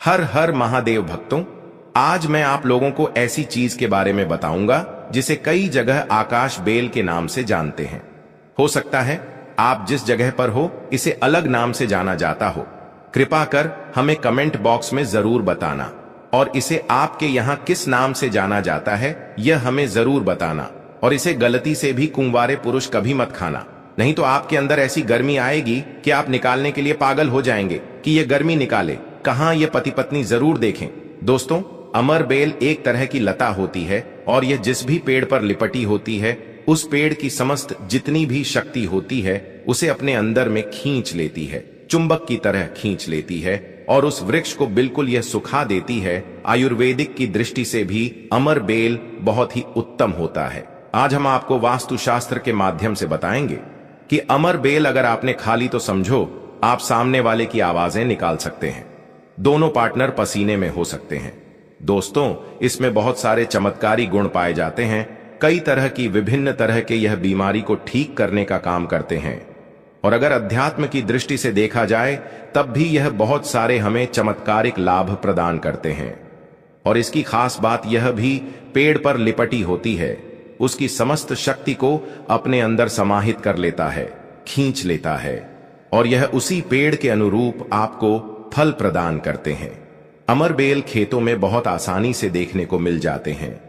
हर हर महादेव भक्तों, आज मैं आप लोगों को ऐसी चीज के बारे में बताऊंगा जिसे कई जगह आकाश बेल के नाम से जानते हैं। हो सकता है आप जिस जगह पर हो इसे अलग नाम से जाना जाता हो। कृपा कर हमें कमेंट बॉक्स में जरूर बताना और इसे आपके यहाँ किस नाम से जाना जाता है यह हमें जरूर बताना। और इसे गलती से भी कुंवारे पुरुष कभी मत खाना, नहीं तो आपके अंदर ऐसी गर्मी आएगी कि आप निकालने के लिए पागल हो जाएंगे कि ये गर्मी निकाले कहां। ये पति पत्नी जरूर देखें। दोस्तों, अमर बेल एक तरह की लता होती है और यह जिस भी पेड़ पर लिपटी होती है उस पेड़ की समस्त जितनी भी शक्ति होती है उसे अपने अंदर में खींच लेती है, चुंबक की तरह खींच लेती है और उस वृक्ष को बिल्कुल यह सुखा देती है। आयुर्वेदिक की दृष्टि से भी अमर बेल बहुत ही उत्तम होता है। आज हम आपको वास्तुशास्त्र के माध्यम से बताएंगे कि अमर बेल अगर आपने खा ली तो समझो आप सामने वाले की आवाजें निकाल सकते हैं, दोनों पार्टनर पसीने में हो सकते हैं। दोस्तों, इसमें बहुत सारे चमत्कारी गुण पाए जाते हैं। कई तरह की विभिन्न तरह के यह बीमारी को ठीक करने का काम करते हैं और अगर अध्यात्म की दृष्टि से देखा जाए तब भी यह बहुत सारे हमें चमत्कारिक लाभ प्रदान करते हैं। और इसकी खास बात यह भी पेड़ पर लिपटी होती है, उसकी समस्त शक्ति को अपने अंदर समाहित कर लेता है, खींच लेता है और यह उसी पेड़ के अनुरूप आपको फल प्रदान करते हैं। अमर बेल खेतों में बहुत आसानी से देखने को मिल जाते हैं।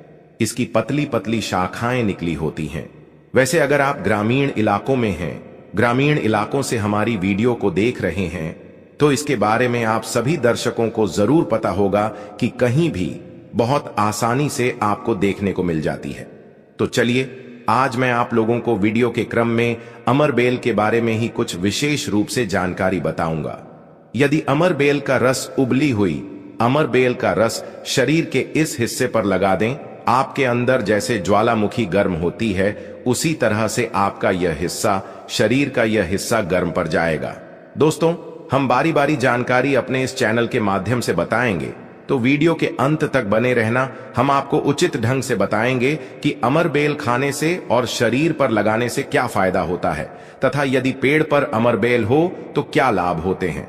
इसकी पतली पतली शाखाएं निकली होती हैं। वैसे अगर आप ग्रामीण इलाकों में हैं, ग्रामीण इलाकों से हमारी वीडियो को देख रहे हैं तो इसके बारे में आप सभी दर्शकों को जरूर पता होगा कि कहीं भी बहुत आसानी से आपको देखने को मिल जाती है। तो चलिए आज मैं आप लोगों को वीडियो के क्रम में अमर बेल के बारे में ही कुछ विशेष रूप से जानकारी बताऊंगा। यदि अमर बेल का रस उबली हुई अमर बेल का रस शरीर के इस हिस्से पर लगा दें, आपके अंदर जैसे ज्वालामुखी गर्म होती है उसी तरह से आपका यह हिस्सा, शरीर का यह हिस्सा गर्म पड़ जाएगा। दोस्तों, हम बारी बारी जानकारी अपने इस चैनल के माध्यम से बताएंगे, तो वीडियो के अंत तक बने रहना। हम आपको उचित ढंग से बताएंगे कि अमर बेल खाने से और शरीर पर लगाने से क्या फायदा होता है तथा यदि पेड़ पर अमर बेल हो तो क्या लाभ होते हैं।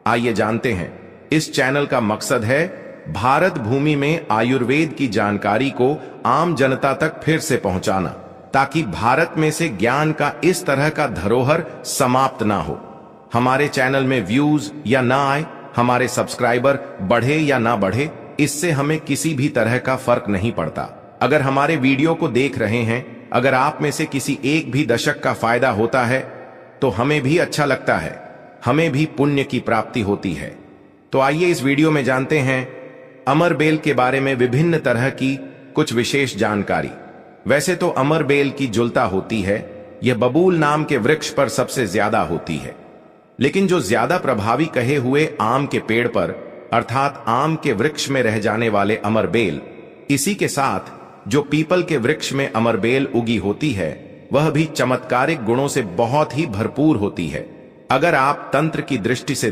आइए जानते हैं। इस चैनल का मकसद है भारत भूमि में आयुर्वेद की जानकारी को आम जनता तक फिर से पहुंचाना, ताकि भारत में से ज्ञान का इस तरह का धरोहर समाप्त ना हो। हमारे चैनल में व्यूज या ना आए, हमारे सब्सक्राइबर बढ़े या ना बढ़े, इससे हमें किसी भी तरह का फर्क नहीं पड़ता। अगर हमारे वीडियो को देख रहे हैं, अगर आप में से किसी एक भी दशक का फायदा होता है तो हमें भी अच्छा लगता है, हमें भी पुण्य की प्राप्ति होती है। तो आइए इस वीडियो में जानते हैं अमर बेल के बारे में विभिन्न तरह की कुछ विशेष जानकारी। वैसे तो अमर बेल की जुलता होती है, यह बबूल नाम के वृक्ष पर सबसे ज्यादा होती है, लेकिन जो ज्यादा प्रभावी कहे हुए आम के पेड़ पर अर्थात आम के वृक्ष में रह जाने वाले अमर बेल, इसी के साथ जो पीपल के वृक्ष में अमर बेल उगी होती है वह भी चमत्कारिक गुणों से बहुत ही भरपूर होती है। अगर आप तंत्र की दृष्टि से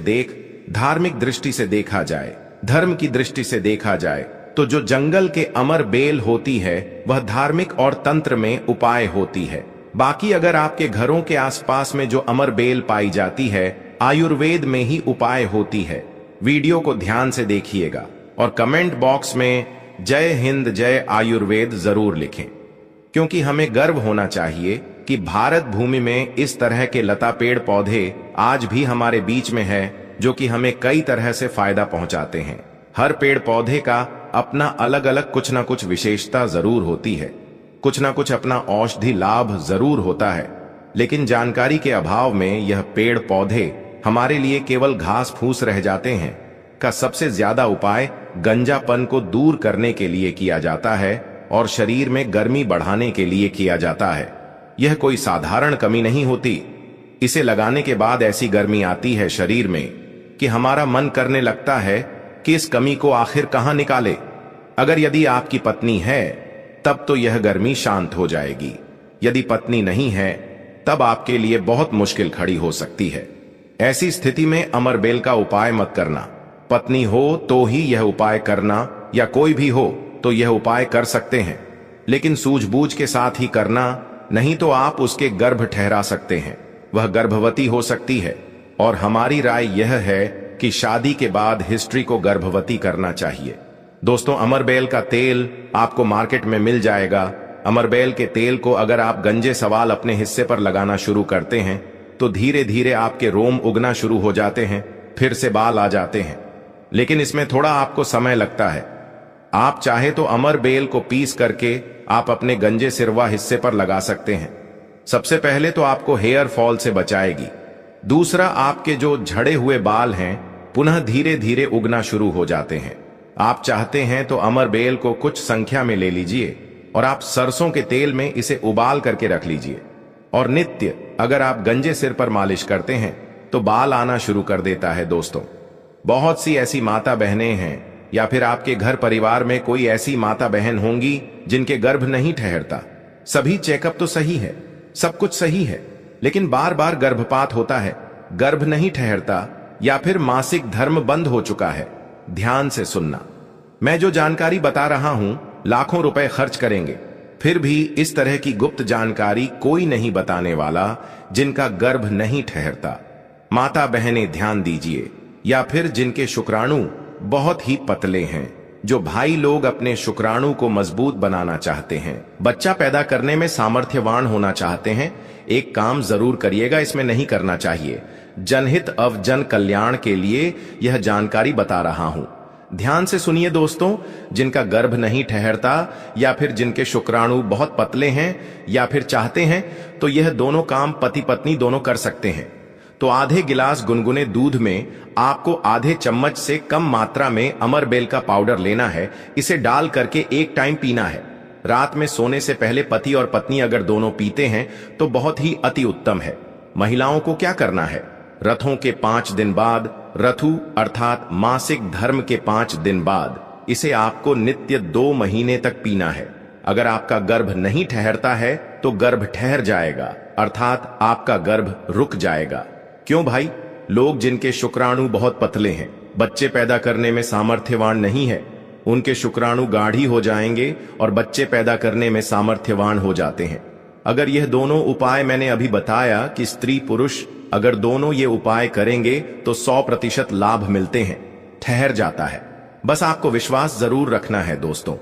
धार्मिक दृष्टि से देखा जाए, धर्म की दृष्टि से देखा जाए तो जो जंगल के अमर बेल होती है वह धार्मिक और तंत्र में उपाय होती है। बाकी अगर आपके घरों के आसपास में जो अमर बेल पाई जाती है आयुर्वेद में ही उपाय होती है। वीडियो को ध्यान से देखिएगा और कमेंट बॉक्स में जय हिंद जय आयुर्वेद जरूर लिखें, क्योंकि हमें गर्व होना चाहिए कि भारत भूमि में इस तरह के लता पेड़ पौधे आज भी हमारे बीच में है जो कि हमें कई तरह से फायदा पहुंचाते हैं। हर पेड़ पौधे का अपना अलग अलग कुछ ना कुछ विशेषता जरूर होती है, कुछ ना कुछ अपना औषधि लाभ जरूर होता है, लेकिन जानकारी के अभाव में यह पेड़ पौधे हमारे लिए केवल घास फूस रह जाते हैं। का सबसे ज्यादा उपाय गंजापन को दूर करने के लिए किया जाता है और शरीर में गर्मी बढ़ाने के लिए किया जाता है। यह कोई साधारण कमी नहीं होती। इसे लगाने के बाद ऐसी गर्मी आती है शरीर में कि हमारा मन करने लगता है कि इस कमी को आखिर कहां निकाले। अगर यदि आपकी पत्नी है तब तो यह गर्मी शांत हो जाएगी, यदि पत्नी नहीं है तब आपके लिए बहुत मुश्किल खड़ी हो सकती है। ऐसी स्थिति में अमर बेल का उपाय मत करना। पत्नी हो तो ही यह उपाय करना, या कोई भी हो तो यह उपाय कर सकते हैं, लेकिन सूझबूझ के साथ ही करना, नहीं तो आप उसके गर्भ ठहरा सकते हैं, वह गर्भवती हो सकती है। और हमारी राय यह है कि शादी के बाद हिस्ट्री को गर्भवती करना चाहिए। दोस्तों, अमरबेल का तेल आपको मार्केट में मिल जाएगा। अमरबेल के तेल को अगर आप गंजे सवाल अपने हिस्से पर लगाना शुरू करते हैं तो धीरे धीरे आपके रोम उगना शुरू हो जाते हैं, फिर से बाल आ जाते हैं। लेकिन इसमें थोड़ा आपको समय लगता है। आप चाहे तो अमरबेल को पीस करके आप अपने गंजे सिरवा हिस्से पर लगा सकते हैं। सबसे पहले तो आपको हेयर फॉल से बचाएगी। दूसरा, आपके जो झड़े हुए बाल हैं पुनः धीरे धीरे उगना शुरू हो जाते हैं। आप चाहते हैं तो अमरबेल को कुछ संख्या में ले लीजिए और आप सरसों के तेल में इसे उबाल करके रख लीजिए और नित्य अगर आप गंजे सिर पर मालिश करते हैं तो बाल आना शुरू कर देता है। दोस्तों, बहुत सी ऐसी माता बहनें हैं या फिर आपके घर परिवार में कोई ऐसी माता बहन होंगी जिनके गर्भ नहीं ठहरता। सभी चेकअप तो सही है, सब कुछ सही है, लेकिन बार बार गर्भपात होता है, गर्भ नहीं ठहरता या फिर मासिक धर्म बंद हो चुका है। ध्यान से सुनना, मैं जो जानकारी बता रहा हूं लाखों रुपए खर्च करेंगे, फिर भी इस तरह की गुप्त जानकारी कोई नहीं बताने वाला जिनका गर्भ नहीं ठहरता। माता बहनें ध्यान दीजिए, या फिर जिनके शुक्राणु बहुत ही पतले हैं, जो भाई लोग अपने शुक्राणु को मजबूत बनाना चाहते हैं, बच्चा पैदा करने में सामर्थ्यवान होना चाहते हैं, एक काम जरूर करिएगा, इसमें नहीं करना चाहिए। जनहित अव जन कल्याण के लिए यह जानकारी बता रहा हूं। ध्यान से सुनिए दोस्तों, जिनका गर्भ नहीं ठहरता या फिर जिनके शुक्राणु बहुत पतले हैं या फिर चाहते हैं तो यह दोनों काम पति पत्नी दोनों कर सकते हैं। तो आधे गिलास गुनगुने दूध में आपको आधे चम्मच से कम मात्रा में अमरबेल का पाउडर लेना है। इसे डाल करके एक टाइम पीना है। रात में सोने से पहले पति और पत्नी अगर दोनों पीते हैं तो बहुत ही अति उत्तम है। महिलाओं को क्या करना है, रथों के 5 दिन बाद, रथु अर्थात मासिक धर्म के 5 दिन बाद इसे आपको नित्य 2 महीने तक पीना है। अगर आपका गर्भ नहीं ठहरता है तो गर्भ ठहर जाएगा, अर्थात आपका गर्भ रुक जाएगा। क्यों भाई? लोग जिनके शुक्राणु बहुत पतले हैं, बच्चे पैदा करने में सामर्थ्यवान नहीं है, उनके शुक्राणु गाढ़ी हो जाएंगे और बच्चे पैदा करने में सामर्थ्यवान हो जाते हैं। अगर यह दोनों उपाय मैंने अभी बताया कि स्त्री पुरुष अगर दोनों ये उपाय करेंगे तो 100% लाभ मिलते हैं, ठहर जाता है। बस आपको विश्वास जरूर रखना है दोस्तों।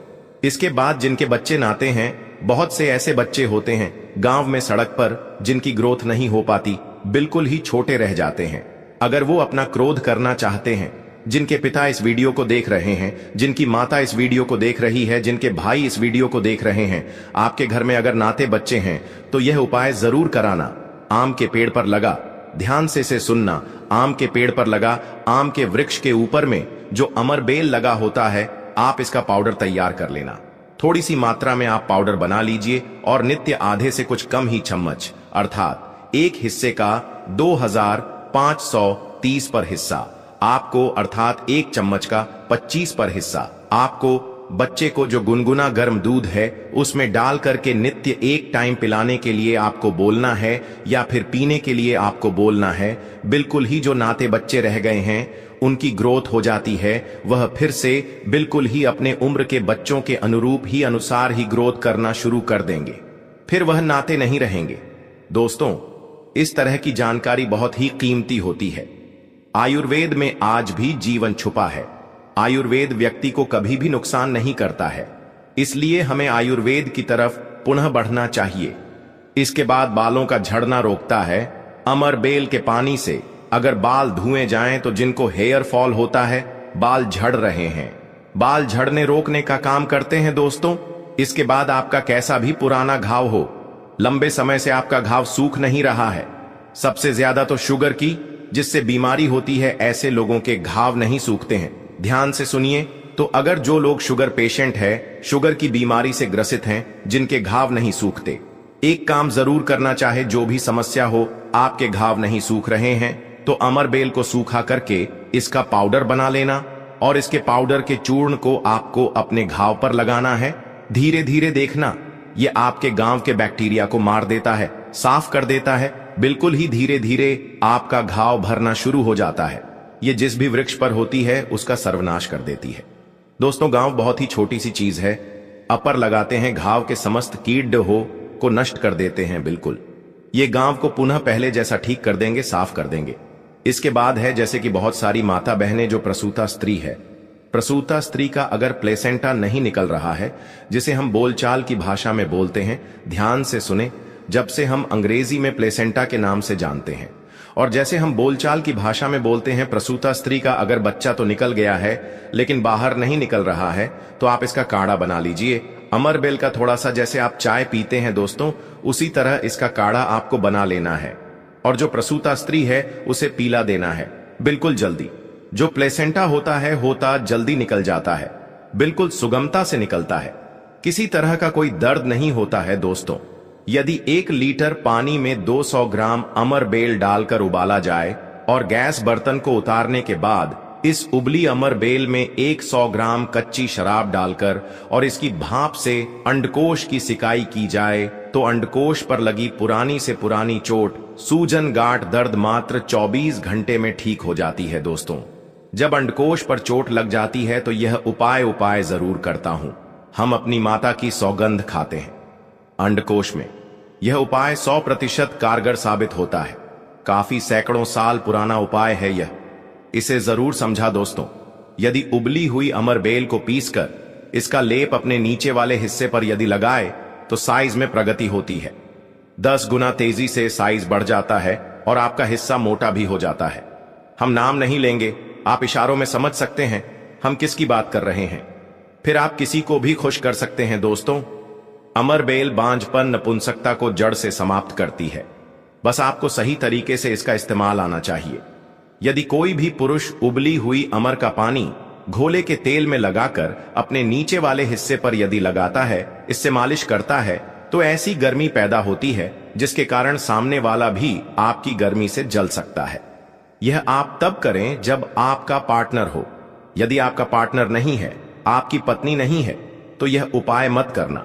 इसके बाद जिनके बच्चे नाते हैं, बहुत से ऐसे बच्चे होते हैं गांव में सड़क पर जिनकी ग्रोथ नहीं हो पाती, बिल्कुल ही छोटे रह जाते हैं। अगर वो अपना क्रोध करना चाहते हैं, जिनके पिता इस वीडियो को देख रहे हैं, जिनकी माता इस वीडियो को देख रही है, जिनके भाई इस वीडियो को देख रहे हैं, आपके घर में अगर नाते बच्चे हैं तो यह उपाय जरूर कराना। आम के पेड़ पर लगा, ध्यान से इसे सुनना, आम के पेड़ पर लगा, आम के वृक्ष के ऊपर में जो अमरबेल लगा होता है, आप इसका पाउडर तैयार कर लेना। थोड़ी सी मात्रा में आप पाउडर बना लीजिए और नित्य आधे से कुछ कम ही चम्मच अर्थात एक हिस्से का 2530 पर हिस्सा आपको, अर्थात एक चम्मच का 25 पर हिस्सा आपको बच्चे को जो गुनगुना गर्म दूध है उसमें डाल करके नित्य एक टाइम पिलाने के लिए आपको बोलना है या फिर पीने के लिए आपको बोलना है। बिल्कुल ही जो नाते बच्चे रह गए हैं उनकी ग्रोथ हो जाती है, वह फिर से बिल्कुल ही अपने उम्र के बच्चों के अनुरूप ही अनुसार ही ग्रोथ करना शुरू कर देंगे, फिर वह नाते नहीं रहेंगे। दोस्तों, इस तरह की जानकारी बहुत ही कीमती होती है। आयुर्वेद में आज भी जीवन छुपा है। आयुर्वेद व्यक्ति को कभी भी नुकसान नहीं करता है, इसलिए हमें आयुर्वेद की तरफ पुनः बढ़ना चाहिए। इसके बाद बालों का झड़ना रोकता है। अमरबेल के पानी से अगर बाल धुए जाएं तो जिनको हेयर फॉल होता है, बाल झड़ रहे हैं, बाल झड़ने रोकने का काम करते हैं दोस्तों। इसके बाद आपका कैसा भी पुराना घाव हो, लंबे समय से आपका घाव सूख नहीं रहा है, सबसे ज्यादा तो शुगर की जिससे बीमारी होती है, ऐसे लोगों के घाव नहीं सूखते हैं। ध्यान से सुनिए, तो अगर जो लोग शुगर पेशेंट है, शुगर की बीमारी से ग्रसित हैं, जिनके घाव नहीं सूखते, एक काम जरूर करना चाहे, जो भी समस्या हो, आपके घाव नहीं सूख रहे हैं तो अमरबेल को सूखा करके इसका पाउडर बना लेना और इसके पाउडर के चूर्ण को आपको अपने घाव पर लगाना है। धीरे धीरे देखना, ये आपके गांव के बैक्टीरिया को मार देता है, साफ कर देता है। बिल्कुल ही धीरे धीरे आपका घाव भरना शुरू हो जाता है। ये जिस भी वृक्ष पर होती है उसका सर्वनाश कर देती है। दोस्तों, गांव बहुत ही छोटी सी चीज है, अपर लगाते हैं, घाव के समस्त कीट हो को नष्ट कर देते हैं। बिल्कुल ये गांव को पुनः पहले जैसा ठीक कर देंगे, साफ कर देंगे। इसके बाद है जैसे कि बहुत सारी माता बहनें जो प्रसूता स्त्री है। प्रसूता स्त्री का अगर प्लेसेंटा नहीं निकल रहा है, जिसे हम बोलचाल की भाषा में बोलते हैं, ध्यान से सुने, जब से हम अंग्रेजी में प्लेसेंटा के नाम से जानते हैं और जैसे हम बोलचाल की भाषा में बोलते हैं, प्रसूता स्त्री का अगर बच्चा तो निकल गया है लेकिन बाहर नहीं निकल रहा है, तो आप इसका काढ़ा बना लीजिए। अमरबेल का थोड़ा सा, जैसे आप चाय पीते हैं दोस्तों, उसी तरह इसका काढ़ा आपको बना लेना है और जो प्रसूता स्त्री है उसे पीला देना है बिल्कुल जल्दी। जो प्लेसेंटा होता जल्दी निकल जाता है, बिल्कुल सुगमता से निकलता है, किसी तरह का कोई दर्द नहीं होता है दोस्तों। यदि 1 लीटर पानी में 200 ग्राम अमरबेल डालकर उबाला जाए और गैस बर्तन को उतारने के बाद इस उबली अमरबेल में 100 ग्राम कच्ची शराब डालकर और इसकी भाप से अंडकोश की सिकाई की जाए, तो अंडकोश पर लगी पुरानी से पुरानी चोट, सूजन, गांठ, दर्द मात्र 24 घंटे में ठीक हो जाती है दोस्तों। जब अंडकोश पर चोट लग जाती है तो यह उपाय जरूर करता हूं। हम अपनी माता की सौगंध खाते हैं। अंडकोश में यह उपाय 100% कारगर साबित होता है। काफी सैकड़ों साल पुराना उपाय है यह, इसे जरूर समझा दोस्तों। यदि उबली हुई अमरबेल को पीसकर इसका लेप अपने नीचे वाले हिस्से पर यदि लगाए तो साइज में प्रगति होती है। 10 गुना तेजी से साइज बढ़ जाता है और आपका हिस्सा मोटा भी हो जाता है। हम नाम नहीं लेंगे, आप इशारों में समझ सकते हैं हम किसकी बात कर रहे हैं। फिर आप किसी को भी खुश कर सकते हैं दोस्तों। अमरबेल बांझपन, नपुंसकता को जड़ से समाप्त करती है। बस आपको सही तरीके से इसका इस्तेमाल आना चाहिए। यदि कोई भी पुरुष उबली हुई अमर का पानी घोले के तेल में लगाकर अपने नीचे वाले हिस्से पर यदि लगाता है, इससे मालिश करता है, तो ऐसी गर्मी पैदा होती है जिसके कारण सामने वाला भी आपकी गर्मी से जल सकता है। यह आप तब करें जब आपका पार्टनर हो। यदि आपका पार्टनर नहीं है, आपकी पत्नी नहीं है, तो यह उपाय मत करना।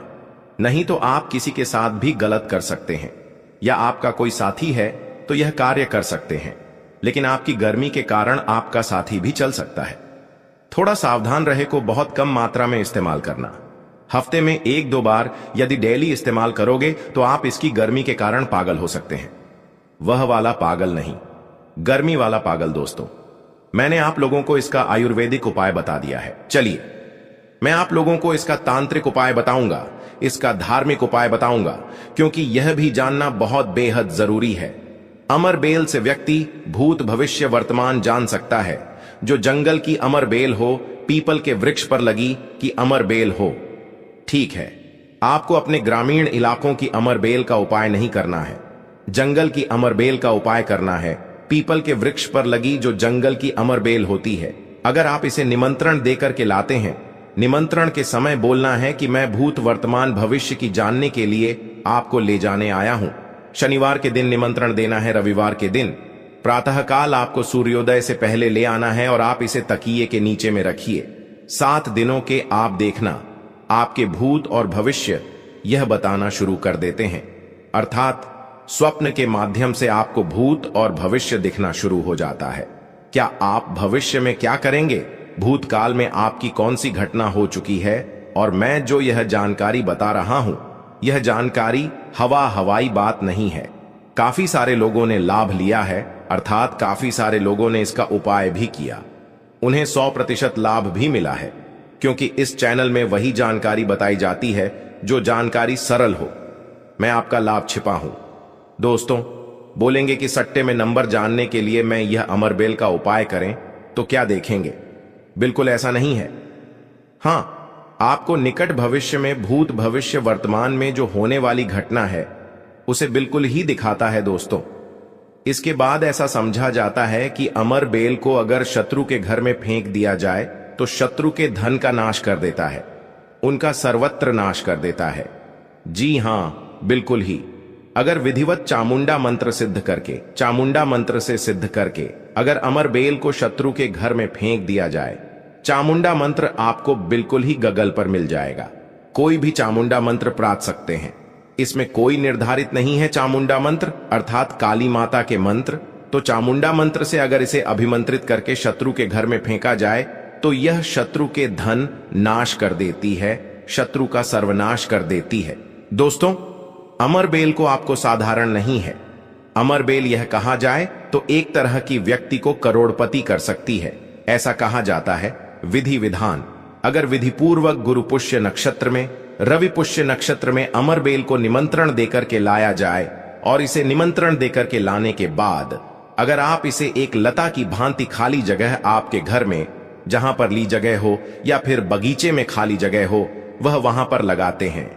नहीं तो आप किसी के साथ भी गलत कर सकते हैं, या आपका कोई साथी है तो यह कार्य कर सकते हैं, लेकिन आपकी गर्मी के कारण आपका साथी भी चल सकता है। थोड़ा सावधान रहे को बहुत कम मात्रा में इस्तेमाल करना। हफ्ते में 1-2 बार यदि डेली इस्तेमाल करोगे तो आप इसकी गर्मी के कारण पागल हो सकते हैं। वह वाला पागल नहीं, गर्मी वाला पागल दोस्तों। मैंने आप लोगों को इसका आयुर्वेदिक उपाय बता दिया है। चलिए मैं आप लोगों को इसका तांत्रिक उपाय बताऊंगा, इसका धार्मिक उपाय बताऊंगा, क्योंकि यह भी जानना बहुत बेहद जरूरी है। अमरबेल से व्यक्ति भूत, भविष्य, वर्तमान जान सकता है। जो जंगल की अमरबेल हो, पीपल के वृक्ष पर लगी कि अमरबेल हो। ठीक है, आपको अपने ग्रामीण इलाकों की अमरबेल का उपाय नहीं करना है, जंगल की अमरबेल का उपाय करना है। पीपल के वृक्ष पर लगी जो जंगल की अमरबेल होती है, अगर आप इसे निमंत्रण देकर के लाते हैं, निमंत्रण के समय बोलना है कि मैं भूत, वर्तमान, भविष्य की जानने के लिए आपको ले जाने आया हूं। शनिवार के दिन निमंत्रण देना है, रविवार के दिन प्रातःकाल आपको सूर्योदय से पहले ले आना है और आप इसे तकिए के नीचे में रखिए। 7 दिनों के आप देखना, आपके भूत और भविष्य यह बताना शुरू कर देते हैं। अर्थात स्वप्न के माध्यम से आपको भूत और भविष्य दिखना शुरू हो जाता है। क्या आप भविष्य में क्या करेंगे, भूतकाल में आपकी कौन सी घटना हो चुकी है, और मैं जो यह जानकारी बता रहा हूं, यह जानकारी हवाई बात नहीं है। काफी सारे लोगों ने लाभ लिया है, अर्थात काफी सारे लोगों ने इसका उपाय भी किया, उन्हें 100% लाभ भी मिला है, क्योंकि इस चैनल में वही जानकारी बताई जाती है जो जानकारी सरल हो। मैं आपका लाभ छिपा हूं दोस्तों। बोलेंगे कि सट्टे में नंबर जानने के लिए मैं यह अमरबेल का उपाय करें तो क्या देखेंगे, बिल्कुल ऐसा नहीं है। हां, आपको निकट भविष्य में भूत, भविष्य, वर्तमान में जो होने वाली घटना है उसे बिल्कुल ही दिखाता है दोस्तों। इसके बाद ऐसा समझा जाता है कि अमरबेल को अगर शत्रु के घर में फेंक दिया जाए तो शत्रु के धन का नाश कर देता है, उनका सर्वत्र नाश कर देता है। जी हां, बिल्कुल ही। अगर विधिवत चामुंडा मंत्र सिद्ध करके, चामुंडा मंत्र से सिद्ध करके अगर अमरबेल को शत्रु के घर में फेंक दिया जाए, चामुंडा मंत्र आपको बिल्कुल ही गगल पर मिल जाएगा। कोई भी चामुंडा मंत्र प्राप्त सकते हैं, इसमें कोई निर्धारित नहीं है। चामुंडा मंत्र अर्थात काली माता के मंत्र, तो चामुंडा मंत्र से अगर इसे अभिमंत्रित करके शत्रु के घर में फेंका जाए तो यह शत्रु के धन नाश कर देती है, शत्रु का सर्वनाश कर देती है। दोस्तों, अमरबेल को आपको साधारण नहीं है। अमरबेल यह कहा जाए तो एक तरह की व्यक्ति को करोड़पति कर सकती है। ऐसा कहा जाता है। विधि विधान। अगर विधि पूर्वक गुरु पुष्य नक्षत्र में, रवि पुष्य नक्षत्र में अमर बेल को निमंत्रण देकर के लाया जाए और इसे निमंत्रण देकर के लाने के बाद अगर आप इसे एक लता की भांति खाली जगह आपके घर में, जहां पर ली जगह हो या फिर बगीचे में खाली जगह हो, वह वहां पर लगाते हैं,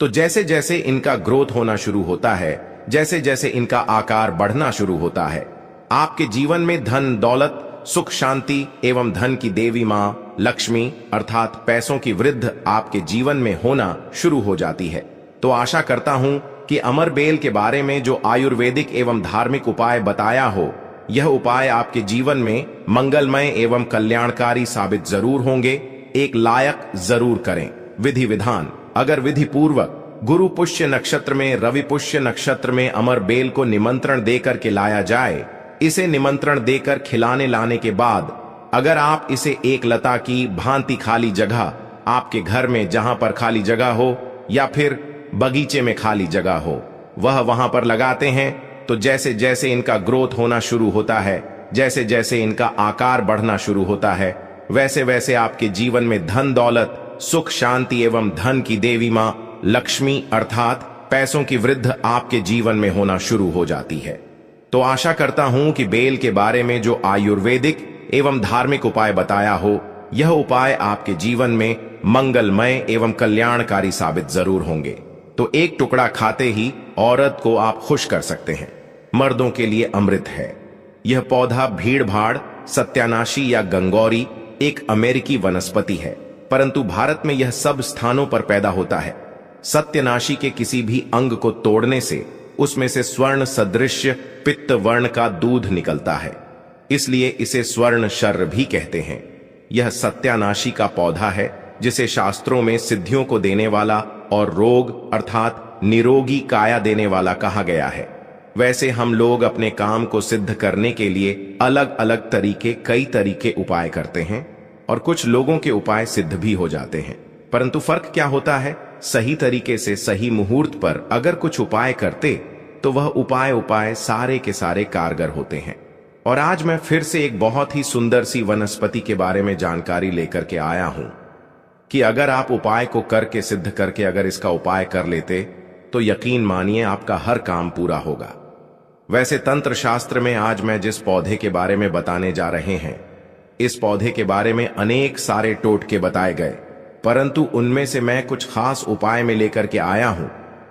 तो जैसे जैसे इनका ग्रोथ होना शुरू होता है, जैसे जैसे इनका आकार बढ़ना शुरू होता है, आपके जीवन में धन दौलत, सुख शांति एवं धन की देवी मां लक्ष्मी अर्थात पैसों की वृद्धि आपके जीवन में होना शुरू हो जाती है। तो आशा करता हूं कि अमर बेल के बारे में जो आयुर्वेदिक एवं धार्मिक उपाय बताया हो, यह उपाय आपके जीवन में मंगलमय एवं कल्याणकारी साबित जरूर होंगे। एक लायक जरूर करें। विधि विधान। अगर विधि पूर्वक गुरु पुष्य नक्षत्र में, रवि पुष्य नक्षत्र में अमर बेल को निमंत्रण देकर के लाया जाए, इसे निमंत्रण देकर खिलाने लाने के बाद अगर आप इसे एक लता की भांति खाली जगह आपके घर में, जहां पर खाली जगह हो या फिर बगीचे में खाली जगह हो, वह वहां पर लगाते हैं, तो जैसे जैसे इनका ग्रोथ होना शुरू होता है, जैसे जैसे इनका आकार बढ़ना शुरू होता है, वैसे वैसे आपके जीवन में धन दौलत, सुख शांति एवं धन की देवी मां लक्ष्मी अर्थात पैसों की वृद्धि आपके जीवन में होना शुरू हो जाती है। तो आशा करता हूं कि बेल के बारे में जो आयुर्वेदिक एवं धार्मिक उपाय बताया हो, यह उपाय आपके जीवन में मंगलमय एवं कल्याणकारी साबित जरूर होंगे। तो एक टुकड़ा खाते ही औरत को आप खुश कर सकते हैं। मर्दों के लिए अमृत है। यह पौधा भीड़ भाड़, सत्यानाशी या गंगौरी एक अमेरिकी वनस्पति है, परंतु भारत में यह सब स्थानों पर पैदा होता है। सत्यनाशी के किसी भी अंग को तोड़ने से उसमें से स्वर्ण सदृश पित्त वर्ण का दूध निकलता है, इसलिए इसे स्वर्ण शर्र भी कहते हैं। यह सत्यानाशी का पौधा है जिसे शास्त्रों में सिद्धियों को देने वाला और रोग अर्थात निरोगी काया देने वाला कहा गया है। वैसे हम लोग अपने काम को सिद्ध करने के लिए अलग अलग कई तरीके उपाय करते हैं और कुछ लोगों के उपाय सिद्ध भी हो जाते हैं, परंतु फर्क क्या होता है? सही तरीके से सही मुहूर्त पर अगर कुछ उपाय करते तो वह उपाय सारे के सारे कारगर होते हैं। और आज मैं फिर से एक बहुत ही सुंदर सी वनस्पति के बारे में जानकारी लेकर के आया हूं कि अगर आप उपाय को करके सिद्ध करके अगर इसका उपाय कर लेते तो यकीन मानिए आपका हर काम पूरा होगा। वैसे तंत्र शास्त्र में आज मैं जिस पौधे के बारे में बताने जा रहे हैं, इस पौधे के बारे में अनेक सारे टोटके बताए गए, परंतु उनमें से मैं कुछ खास उपाय में लेकर के आया हूं,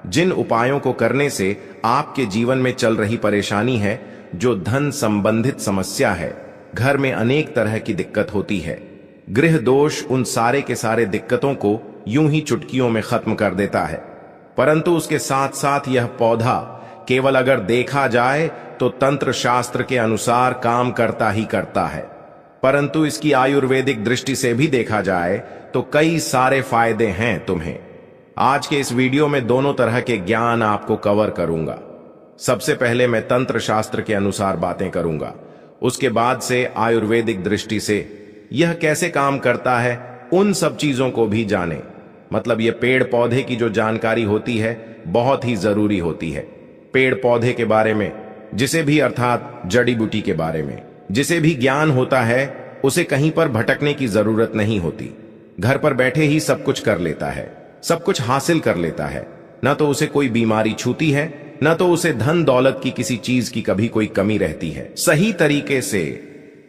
जिन उपायों को करने से आपके जीवन में चल रही परेशानी है, जो धन संबंधित समस्या है, घर में अनेक तरह की दिक्कत होती है, गृह दोष, उन सारे के सारे दिक्कतों को यूं ही चुटकियों में खत्म कर देता है। परंतु उसके साथ साथ यह पौधा केवल अगर देखा जाए तो तंत्र शास्त्र के अनुसार काम करता ही करता है, परंतु इसकी आयुर्वेदिक दृष्टि से भी देखा जाए तो कई सारे फायदे हैं तुम्हें। आज के इस वीडियो में दोनों तरह के ज्ञान आपको कवर करूंगा। सबसे पहले मैं तंत्र शास्त्र के अनुसार बातें करूंगा, उसके बाद से आयुर्वेदिक दृष्टि से यह कैसे काम करता है उन सब चीजों को भी जाने। मतलब ये पेड़ पौधे की जो जानकारी होती है बहुत ही जरूरी होती है। पेड़ पौधे के बारे में जिसे भी अर्थात जड़ी बूटी के बारे में जिसे भी ज्ञान होता है उसे कहीं पर भटकने की जरूरत नहीं होती। घर पर बैठे ही सब कुछ कर लेता है, सब कुछ हासिल कर लेता है। न तो उसे कोई बीमारी छूती है, न तो उसे धन दौलत की किसी चीज की कभी कोई कमी रहती है। सही तरीके से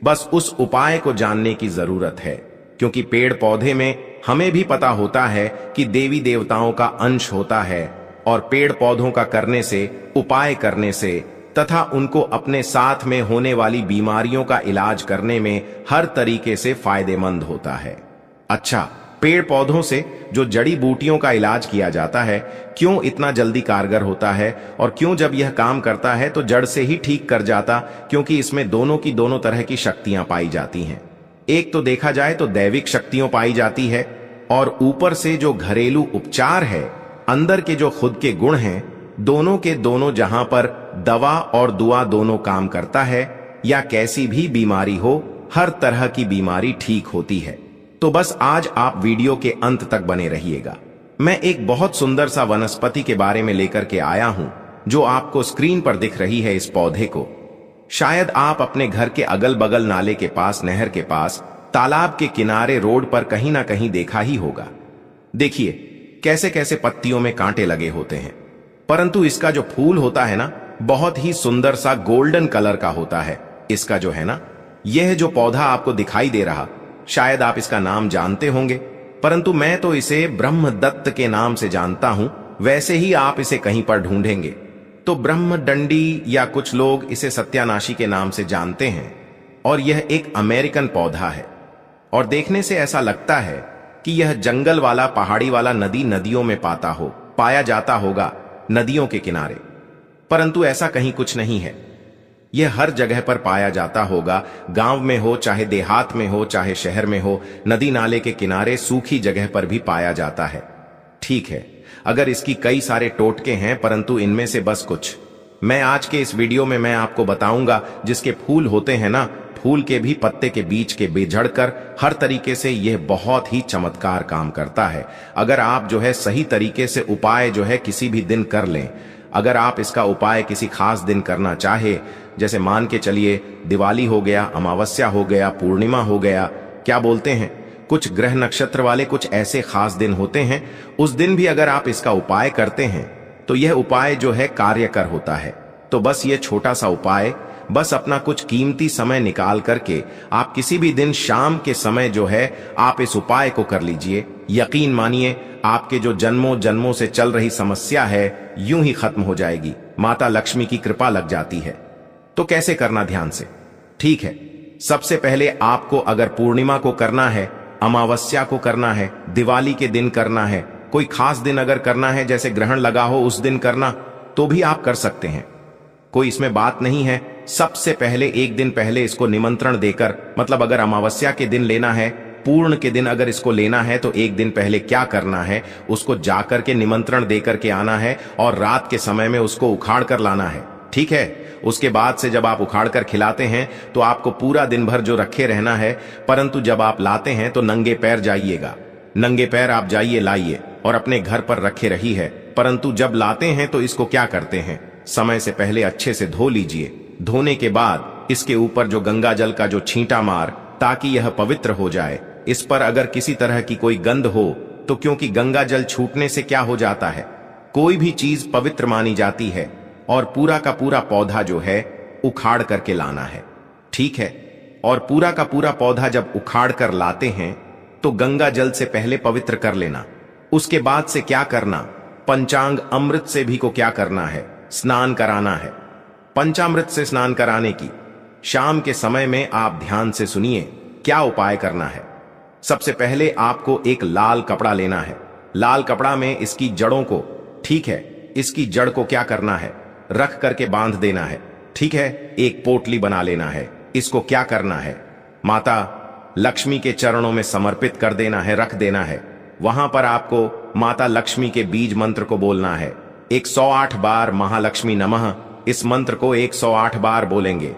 बस उस उपाय को जानने की जरूरत है, क्योंकि पेड़ पौधे में हमें भी पता होता है कि देवी देवताओं का अंश होता है और पेड़ पौधों का करने से, उपाय करने से तथा उनको अपने साथ में होने वाली बीमारियों का इलाज करने में हर तरीके से फायदेमंद होता है। अच्छा, पेड़ पौधों से जो जड़ी बूटियों का इलाज किया जाता है क्यों इतना जल्दी कारगर होता है और क्यों जब यह काम करता है तो जड़ से ही ठीक कर जाता? क्योंकि इसमें दोनों तरह की शक्तियां पाई जाती हैं। एक तो देखा जाए तो दैविक शक्तियों पाई जाती है और ऊपर से जो घरेलू उपचार है, अंदर के जो खुद के गुण हैं, दोनों के दोनों जहां पर दवा और दुआ दोनों काम करता है या कैसी भी बीमारी हो, हर तरह की बीमारी ठीक होती है। तो बस आज आप वीडियो के अंत तक बने रहिएगा। मैं एक बहुत सुंदर सा वनस्पति के बारे में लेकर के आया हूं जो आपको स्क्रीन पर दिख रही है। इस पौधे को शायद आप अपने घर के अगल बगल नाले के पास, नहर के पास, तालाब के किनारे, रोड पर कहीं ना कहीं देखा ही होगा। देखिए कैसे कैसे पत्तियों में कांटे लगे होते हैं, परंतु इसका जो फूल होता है ना, बहुत ही सुंदर सा गोल्डन कलर का होता है। इसका जो है ना, यह जो पौधा आपको दिखाई दे रहा, शायद आप इसका नाम जानते होंगे, परंतु मैं तो इसे ब्रह्मदत्त के नाम से जानता हूं। वैसे ही आप इसे कहीं पर ढूंढेंगे तो ब्रह्मडंडी या कुछ लोग इसे सत्यानाशी के नाम से जानते हैं। और यह एक अमेरिकन पौधा है और देखने से ऐसा लगता है कि यह जंगल वाला, पहाड़ी वाला, नदियों में पाया जाता होगा, नदियों के किनारे, परंतु ऐसा कहीं कुछ नहीं है। यह हर जगह पर पाया जाता होगा, गांव में हो, चाहे देहात में हो, चाहे शहर में हो, नदी नाले के किनारे, सूखी जगह पर भी पाया जाता है। ठीक है, अगर इसकी कई सारे टोटके हैं, परंतु इनमें से बस कुछ मैं आज के इस वीडियो में मैं आपको बताऊंगा। जिसके फूल होते हैं ना, फूल के भी पत्ते के बीच के बिछड़कर हर तरीके से यह बहुत ही चमत्कार काम करता है। अगर आप जो है सही तरीके से उपाय जो है किसी भी दिन कर लें, अगर आप इसका उपाय किसी खास दिन करना चाहे, जैसे मान के चलिए दिवाली हो गया, अमावस्या हो गया, पूर्णिमा हो गया, क्या बोलते हैं, कुछ ग्रह नक्षत्र वाले कुछ ऐसे खास दिन होते हैं, उस दिन भी अगर आप इसका उपाय करते हैं तो यह उपाय जो है कार्यकर होता है। तो बस ये छोटा सा उपाय, बस अपना कुछ कीमती समय निकाल करके आप किसी भी दिन शाम के समय जो है आप इस उपाय को कर लीजिए। यकीन मानिए आपके जो जन्मों जन्मों से चल रही समस्या है यूं ही खत्म हो जाएगी। माता लक्ष्मी की कृपा लग जाती है। तो कैसे करना, ध्यान से। ठीक है, सबसे पहले आपको अगर पूर्णिमा को करना है, अमावस्या को करना है, दिवाली के दिन करना है, कोई खास दिन अगर करना है, जैसे ग्रहण लगा हो उस दिन करना, तो भी आप कर सकते हैं, कोई इसमें बात नहीं है। सबसे पहले एक दिन पहले इसको निमंत्रण देकर, मतलब अगर अमावस्या के दिन लेना है, पूर्ण के दिन अगर इसको लेना है, तो एक दिन पहले क्या करना है, उसको जाकर के निमंत्रण देकर के आना है और रात के समय में उसको उखाड़ कर लाना है। ठीक है, उसके बाद से जब आप उखाड़ कर खिलाते हैं तो आपको पूरा दिन भर जो रखे रहना है, परंतु जब आप लाते हैं तो नंगे पैर जाइएगा। नंगे पैर आप जाइए, लाइए और अपने घर पर रखे रही है। परंतु जब लाते हैं तो इसको क्या करते हैं, समय से पहले अच्छे से धो लीजिए। धोने के बाद इसके ऊपर जो गंगा जल का जो छींटा मार, ताकि यह पवित्र हो जाए। इस पर अगर किसी तरह की कोई गंध हो तो, क्योंकि गंगा जल छूटने से क्या हो जाता है, कोई भी चीज पवित्र मानी जाती है, और पूरा का पूरा पौधा जो है उखाड़ करके लाना है। ठीक है, और पूरा का पूरा पौधा जब उखाड़ कर लाते हैं तो गंगा जल से पहले पवित्र कर लेना। उसके बाद से क्या करना, पंचांग अमृत से भी को क्या करना है, स्नान कराना है। पंचामृत से स्नान कराने की शाम के समय में आप ध्यान से सुनिए क्या उपाय करना है। सबसे पहले आपको एक लाल कपड़ा लेना है। लाल कपड़ा में इसकी जड़ों को, ठीक है, इसकी जड़ को क्या करना है, रख करके बांध देना है। ठीक है, एक पोटली बना लेना है। इसको क्या करना है, माता लक्ष्मी के चरणों में समर्पित कर देना है, रख देना है। वहां पर आपको माता लक्ष्मी के बीज मंत्र को बोलना है 108 बार। महालक्ष्मी नमः, इस मंत्र को 108 बार बोलेंगे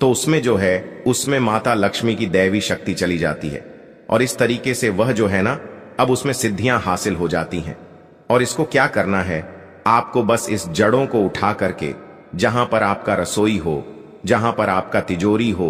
तो उसमें जो है, उसमें माता लक्ष्मी की दैवी शक्ति चली जाती है और इस तरीके से वह जो है ना, अब उसमें सिद्धियां हासिल हो जाती हैं। और इसको क्या करना है, आपको बस इस जड़ों को उठा करके, जहां पर आपका रसोई हो, जहां पर आपका तिजोरी हो,